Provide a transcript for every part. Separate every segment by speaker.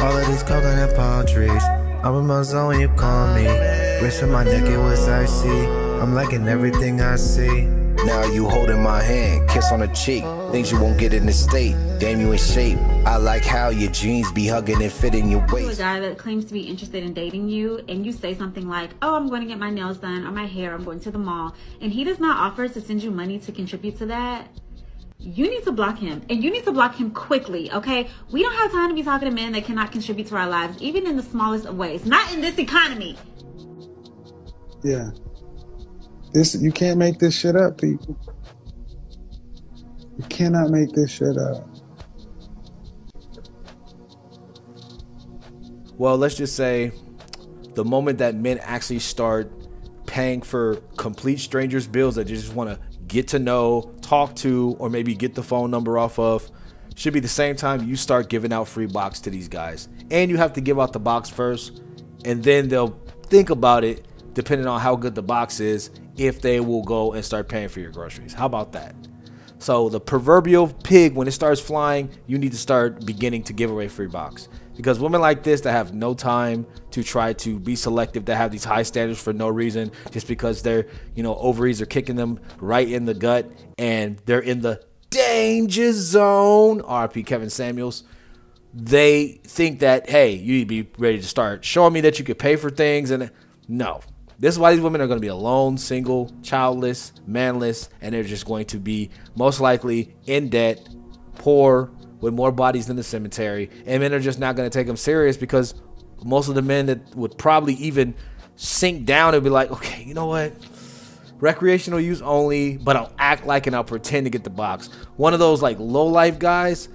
Speaker 1: All of these coconut palm trees. I'm in my zone when you call me. Wrist on my neck, it was icy. I'm liking everything I see.
Speaker 2: Now you holding my hand, kiss on the cheek. Things you won't get in the state. Damn, you in shape. I like how your jeans be hugging and fitting your waist.
Speaker 3: A guy that claims to be interested in dating you, and you say something like, oh, I'm going to get my nails done, or my hair, I'm going to the mall, and he does not offer to send you money to contribute to that, you need to block him, and you need to block him quickly, okay? We don't have time to be talking to men that cannot contribute to our lives, even in the smallest of ways. Not in this economy.
Speaker 4: Yeah. You can't make this shit up, people. You cannot make this shit up.
Speaker 5: Well, let's just say the moment that men actually start paying for complete strangers' bills that you just want to get to know, talk to, or maybe get the phone number off of, should be the same time you start giving out free box to these guys. And you have to give out the box first, and then they'll think about it depending on how good the box is, if they will go and start paying for your groceries. How about that? So the proverbial pig, when it starts flying, you need to start beginning to give away free box. Because women like this that have no time to try to be selective, that have these high standards for no reason, just because their, ovaries are kicking them right in the gut and they're in the danger zone, RP Kevin Samuels, they think that, hey, you need to be ready to start showing me that you could pay for things. And no. This is why these women are going to be alone, single, childless, manless, and they're just going to be most likely in debt, poor, with more bodies than the cemetery. And men are just not going to take them serious, because most of the men that would probably even sink down and be like, okay, you know what? Recreational use only, but I'll act like and I'll pretend to get the box. One of those like low life guys,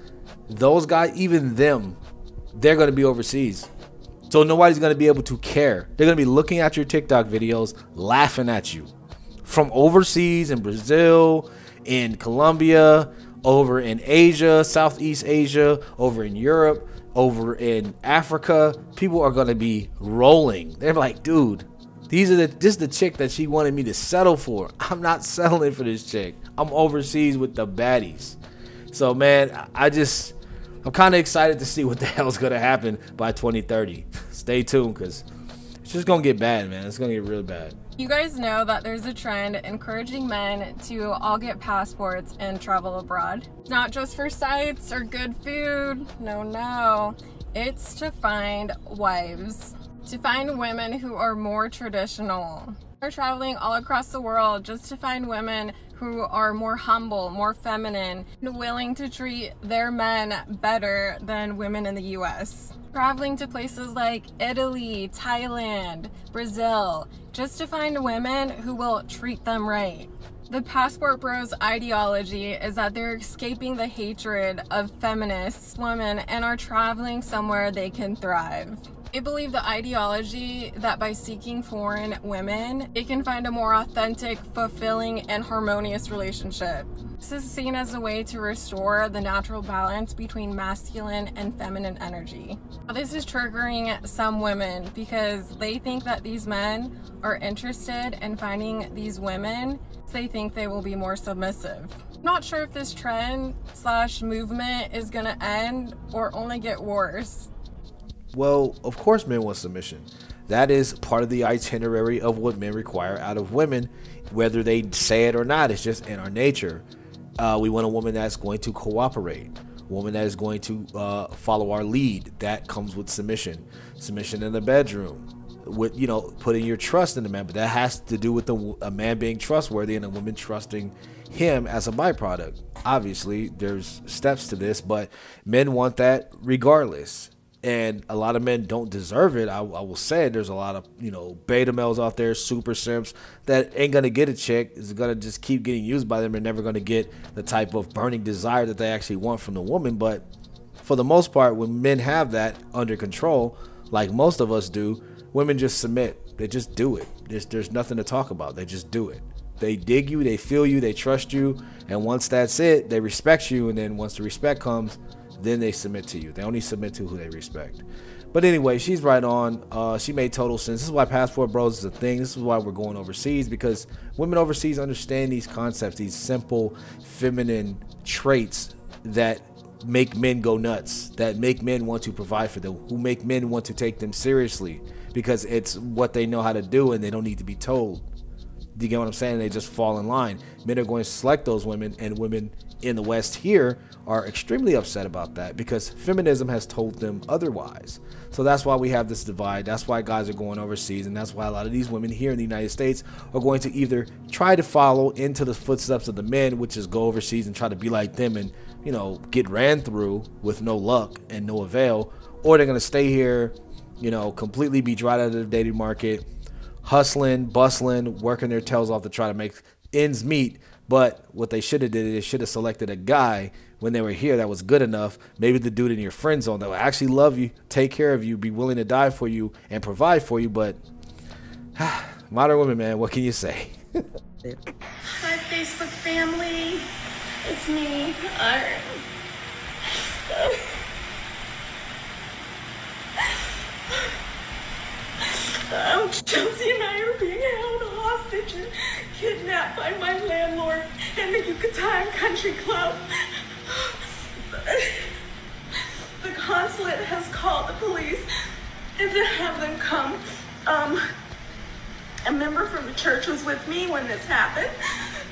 Speaker 5: those guys, even them, they're going to be overseas. So nobody's going to be able to care. They're going to be looking at your TikTok videos, laughing at you. From overseas in Brazil, in Colombia, over in Asia, Southeast Asia, over in Europe, over in Africa, people are going to be rolling. They're like, dude, this is the chick that she wanted me to settle for. I'm not settling for this chick. I'm overseas with the baddies. So, man, I'm kind of excited to see what the hell's going to happen by 2030. Stay tuned, because it's just going to get bad, man. It's going to get real bad.
Speaker 6: You guys know that there's a trend encouraging men to all get passports and travel abroad. Not just for sights or good food. No. It's to find wives. To find women who are more traditional. They're traveling all across the world just to find women who are more humble, more feminine, and willing to treat their men better than women in the US. Traveling to places like Italy, Thailand, Brazil, just to find women who will treat them right. The passport bros ideology is that they're escaping the hatred of feminist women and are traveling somewhere they can thrive. They believe the ideology that by seeking foreign women, they can find a more authentic, fulfilling, and harmonious relationship. This is seen as a way to restore the natural balance between masculine and feminine energy. This is triggering some women because they think that these men are interested in finding these women. They think they will be more submissive. I'm not sure if this trend / movement is gonna end or only get worse.
Speaker 5: Well, of course men want submission. That is part of the itinerary of what men require out of women, whether they say it or not. It's just in our nature. We want a woman that's going to cooperate, a woman that is going to follow our lead. That comes with submission. Submission in the bedroom, with putting your trust in the man, but that has to do with a man being trustworthy and a woman trusting him as a byproduct. Obviously, there's steps to this, but men want that regardless. And a lot of men don't deserve it. I will say there's a lot of, beta males out there, super simps, that ain't going to get a chick, is going to just keep getting used by them and never going to get the type of burning desire that they actually want from the woman. But for the most part, when men have that under control, like most of us do, women just submit. They just do it. There's nothing to talk about. They just do it. They dig you, they feel you, they trust you. And once that's it, they respect you. And then once the respect comes, then they submit to you. They only submit to who they respect. But anyway, she's right on. She made total sense. This is why passport bros is a thing. This is why we're going overseas, because women overseas understand these concepts, these simple feminine traits that make men go nuts, that make men want to provide for them, who make men want to take them seriously because it's what they know how to do and they don't need to be told. Do you get what I'm saying? They just fall in line. Men are going to select those women, and women in the West here are extremely upset about that because feminism has told them otherwise. So that's why we have this divide. That's why guys are going overseas, and that's why a lot of these women here in the United States are going to either try to follow into the footsteps of the men, which is go overseas and try to be like them and, you know, get ran through with no luck and no avail, or they're going to stay here, you know, completely be dried out of the dating market, hustling, bustling, working their tails off to try to make ends meet. But what they should have did is they should have selected a guy when they were here that was good enough, maybe the dude in your friend zone that will actually love you, take care of you, be willing to die for you, and provide for you. But modern women, man, what can you say?
Speaker 7: Hi, Facebook family. It's me. Chelsea and I are being held hostage and kidnapped by my landlord and the Yucatan Country Club. The consulate has called the police and to have them come. A member from the church was with me when this happened,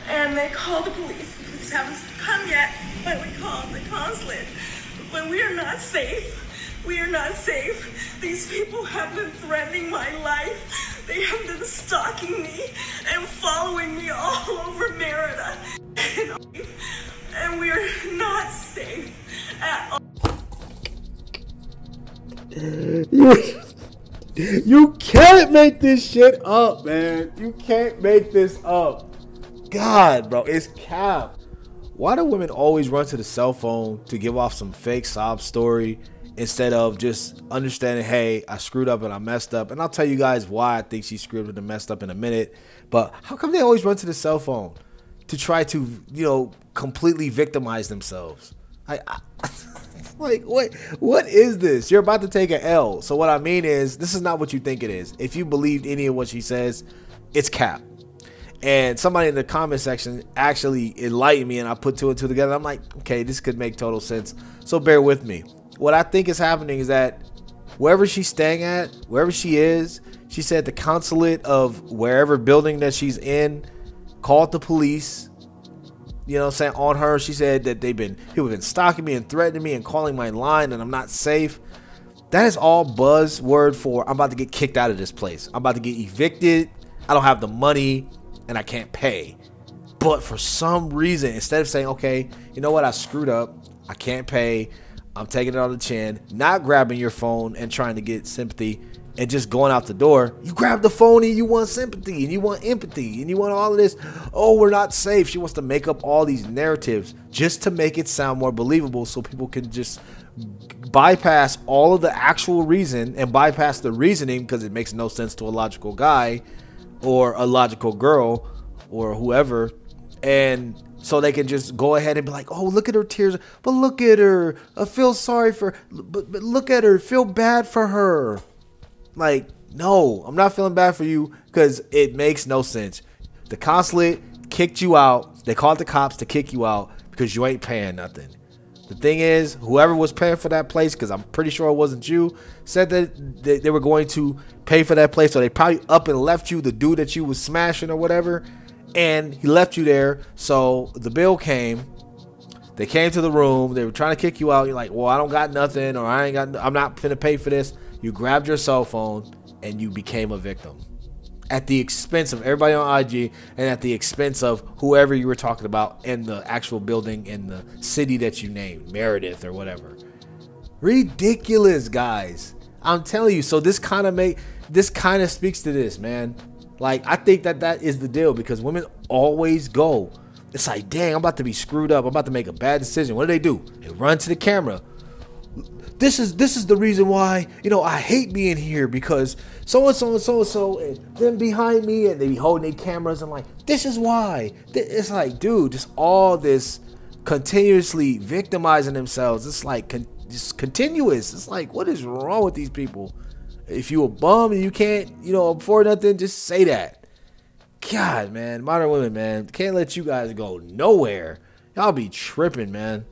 Speaker 7: and they called the police. The police haven't come yet, but we called the consulate. But we are not safe. We are not safe. These people have been threatening my life. They have been stalking me and following me all over Merida. And we are not safe at all.
Speaker 5: You can't make this shit up, man. You can't make this up. God, bro, it's cap. Why do women always run to the cell phone to give off some fake sob story instead of just understanding, hey, I screwed up and I messed up? And I'll tell you guys why I think she screwed up and messed up in a minute. But how come they always run to the cell phone to try to, you know, completely victimize themselves? Like, what is this? You're about to take an L. So what I mean is, this is not what you think it is. If you believed any of what she says, it's cap. And somebody in the comment section actually enlightened me, and I put two and two together. I'm like, okay, this could make total sense. So bear with me. What I think is happening is that wherever she's staying at, wherever she is, she said the consulate of wherever building that she's in called the police. You know what I'm saying? On her, she said that people have been stalking me and threatening me and calling my line and I'm not safe. That is all buzzword for I'm about to get kicked out of this place. I'm about to get evicted. I don't have the money and I can't pay. But for some reason, instead of saying, okay, you know what? I screwed up. I can't pay. I'm taking it on the chin. Not grabbing your phone and trying to get sympathy and just going out the door. You grab the phone and you want sympathy and you want empathy and you want all of this. Oh, we're not safe. She wants to make up all these narratives just to make it sound more believable so people can just bypass all of the actual reason and bypass the reasoning because it makes no sense to a logical guy or a logical girl or whoever. And so they can just go ahead and be like, oh, look at her tears. But look at her. I feel sorry for her. But look at her. Feel bad for her. Like, no, I'm not feeling bad for you because it makes no sense. The consulate kicked you out. They called the cops to kick you out because you ain't paying nothing. The thing is, whoever was paying for that place, because I'm pretty sure it wasn't you, said that they were going to pay for that place. So they probably up and left you, the dude that you was smashing or whatever, and he left you there. So the bill came. They came to the room. They were trying to kick you out. You're like, well, I don't got nothing, or I'm not finna pay for this. You grabbed your cell phone and you became a victim at the expense of everybody on IG and at the expense of whoever you were talking about in the actual building in the city that you named, Meredith or whatever. Ridiculous, guys. I'm telling you. So this kind of speaks to this, man. Like, I think that is the deal because women always go. It's like, dang, I'm about to be screwed up. I'm about to make a bad decision. What do? They run to the camera. This is the reason why, you know, I hate being here because so-and-so and so-and-so and then behind me, and they be holding their cameras and like, this is why. It's like, dude, just all this continuously victimizing themselves. It's like just continuous. It's like, what is wrong with these people? If you a bum and you can't, you know, afford nothing, just say that. God, man, modern women, man, can't let you guys go nowhere. Y'all be tripping, man.